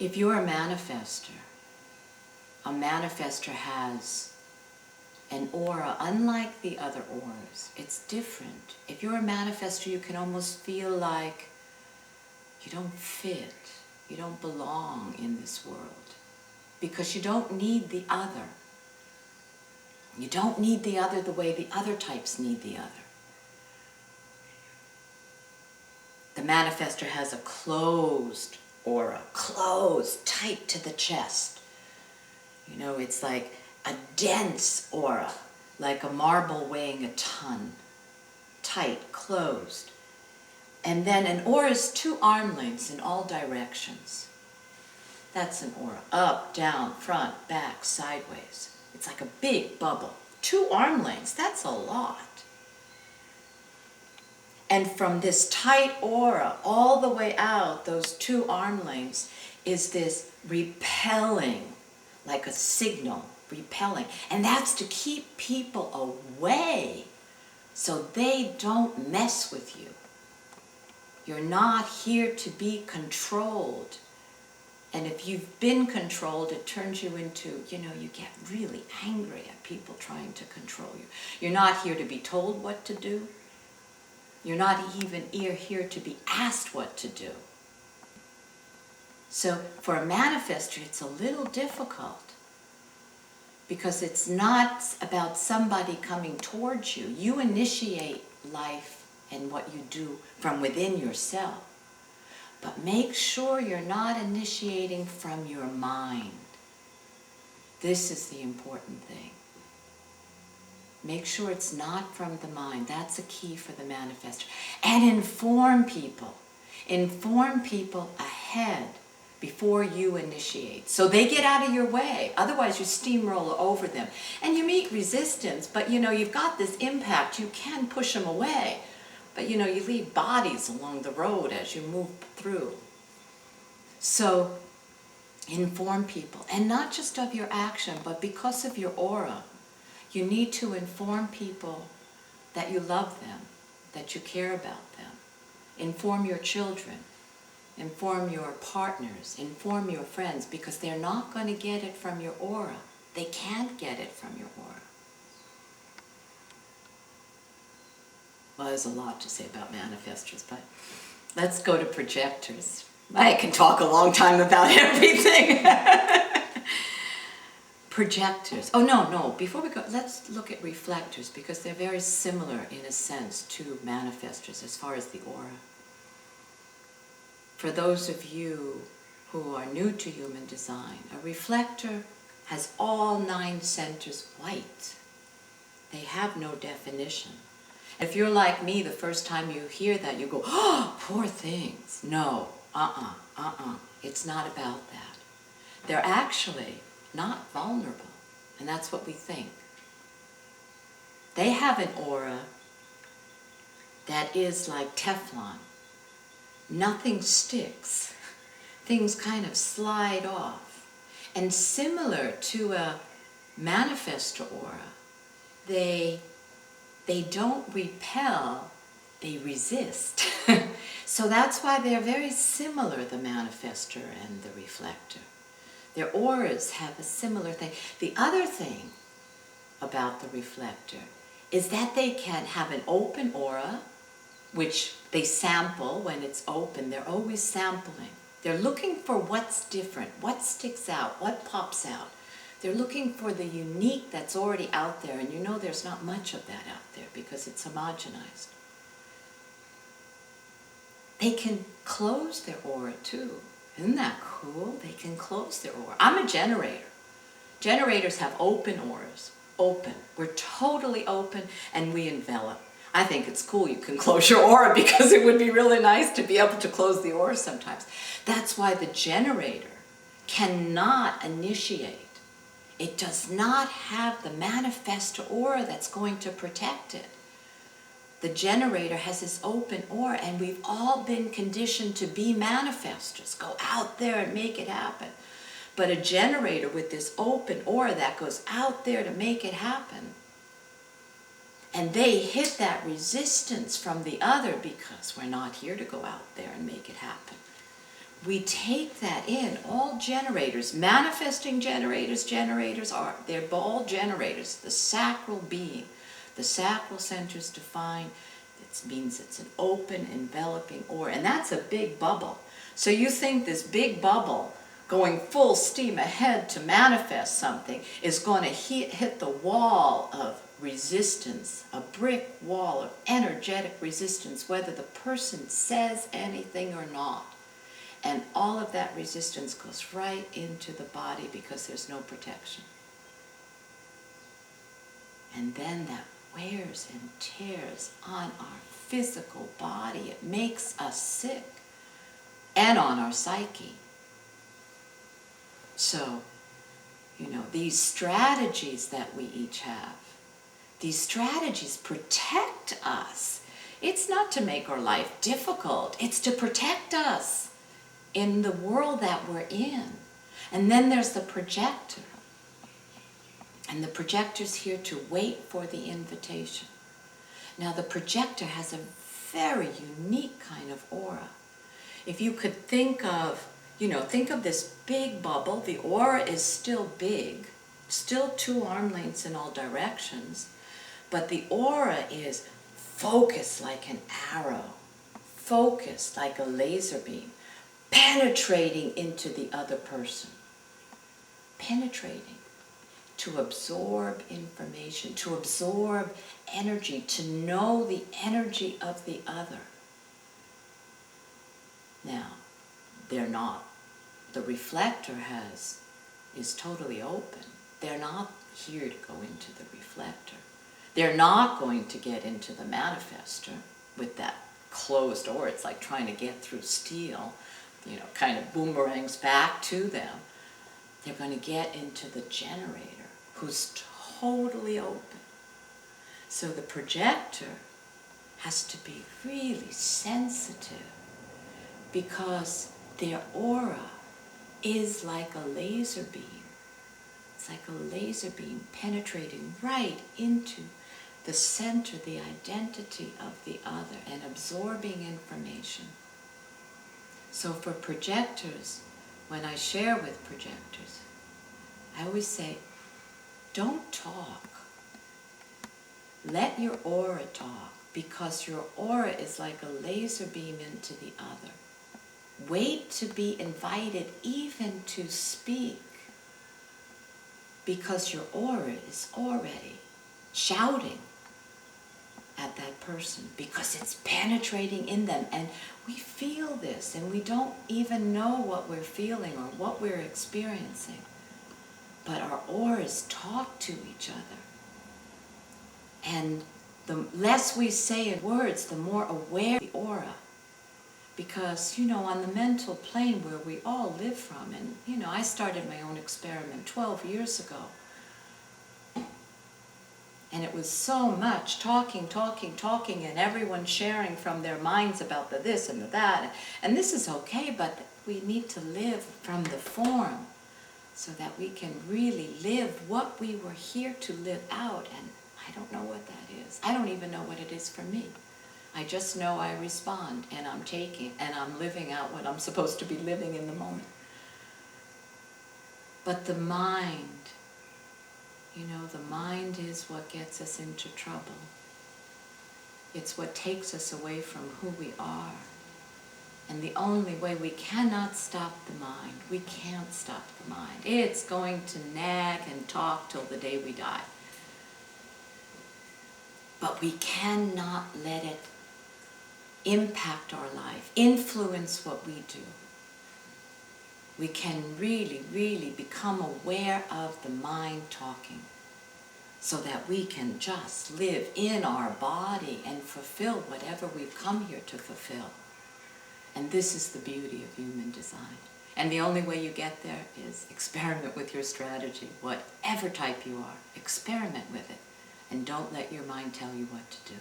If you're a manifester has an aura unlike the other auras. It's different. If you're a manifester, you can almost feel like you don't fit, you don't belong in this world, because you don't need the other. You don't need the other the way the other types need the other. The manifester has a closed aura, closed, tight to the chest. You know, it's like a dense aura, like a marble weighing a ton. Tight, closed. And then an aura is 2 arm lengths in all directions. That's an aura. Up, down, front, back, sideways. It's like a big bubble. 2 arm lengths, that's a lot. And from this tight aura all the way out, those 2 arm lengths, is this repelling, like a signal, repelling. And that's to keep people away so they don't mess with you. You're not here to be controlled. And if you've been controlled, it turns you into, you get really angry at people trying to control you. You're not here to be told what to do. You're not even here to be asked what to do. So for a manifester, it's a little difficult because it's not about somebody coming towards you. You initiate life and what you do from within yourself. But make sure you're not initiating from your mind. This is the important thing. Make sure it's not from the mind. That's a key for the manifester. And inform people. Inform people ahead before you initiate. So they get out of your way. Otherwise you steamroll over them. And you meet resistance, but you've got this impact. You can push them away. But you leave bodies along the road as you move through. So inform people. And not just of your action, but because of your aura. You need to inform people that you love them, that you care about them. Inform your children. Inform your partners. Inform your friends, because they're not going to get it from your aura. They can't get it from your aura. Well, there's a lot to say about manifestors, but let's go to projectors. I can talk a long time about everything. Projectors. Oh, no. Before we go, let's look at reflectors, because they're very similar in a sense to manifestors as far as the aura. For those of you who are new to human design, a reflector has all 9 centers white. They have no definition. If you're like me, the first time you hear that, you go, oh, poor things. No, it's not about that. They're actually not vulnerable, and that's what we think. They have an aura that is like Teflon. Nothing sticks. Things kind of slide off. And similar to a manifestor aura, they don't repel, they resist. So that's why they're very similar, the manifestor and the reflector. Their auras have a similar thing. The other thing about the reflector is that they can have an open aura, which they sample when it's open. They're always sampling. They're looking for what's different, what sticks out, what pops out. They're looking for the unique that's already out there, and there's not much of that out there because it's homogenized. They can close their aura too. Isn't that cool? They can close their aura. I'm a generator. Generators have open auras. Open. We're totally open, and we envelop. I think it's cool you can close your aura, because it would be really nice to be able to close the aura sometimes. That's why the generator cannot initiate. It does not have the manifestor aura that's going to protect it. The generator has this open aura, and we've all been conditioned to be manifestors. Go out there and make it happen. But a generator with this open aura that goes out there to make it happen, and they hit that resistance from the other because we're not here to go out there and make it happen. we take that in. All generators, manifesting generators, they're all generators. The sacral being, the sacral center is defined. It means it's an open, enveloping aura, and that's a big bubble. So you think this big bubble going full steam ahead to manifest something is going to hit the wall of resistance, a brick wall of energetic resistance, whether the person says anything or not. And all of that resistance goes right into the body because there's no protection. And then that wears and tears on our physical body. It makes us sick, and on our psyche. So, these strategies that we each have, these strategies protect us. It's not to make our life difficult. It's to protect us in the world that we're in. And then there's the projector. And the projector's here to wait for the invitation. Now the projector has a very unique kind of aura. If you could think of this big bubble, the aura is still big, still 2 arm lengths in all directions, but the aura is focused like an arrow, focused like a laser beam, penetrating into the other person, penetrating to absorb information, to absorb energy, to know the energy of the other. Now, they're not. The reflector is totally open. They're not here to go into the reflector. They're not going to get into the manifester with that closed aura. It's like trying to get through steel, kind of boomerangs back to them. They're going to get into the generator, who's totally open. So the projector has to be really sensitive, because their aura is like a laser beam. It's like a laser beam penetrating right into the center, the identity of the other, and absorbing information. So for projectors, when I share with projectors, I always say, don't talk. Let your aura talk, because your aura is like a laser beam into the other. Wait to be invited even to speak, because your aura is already shouting at that person, because it's penetrating in them. And we feel this, and we don't even know what we're feeling or what we're experiencing. But our auras talk to each other. And the less we say in words, the more aware the aura. Because, on the mental plane where we all live from, and, I started my own experiment 12 years ago. And it was so much talking, and everyone sharing from their minds about the this and the that. And this is okay, but we need to live from the form so that we can really live what we were here to live out. And I don't know what that is. I don't even know what it is for me. I just know I respond, and I'm taking, and I'm living out what I'm supposed to be living in the moment. But the mind, the mind is what gets us into trouble. It's what takes us away from who we are. And the only way, we cannot stop the mind. We can't stop the mind. It's going to nag and talk till the day we die. But we cannot let it impact our life, influence what we do. We can really, really become aware of the mind talking, so that we can just live in our body and fulfill whatever we've come here to fulfill. And this is the beauty of human design. And the only way you get there is experiment with your strategy. Whatever type you are, experiment with it. And don't let your mind tell you what to do.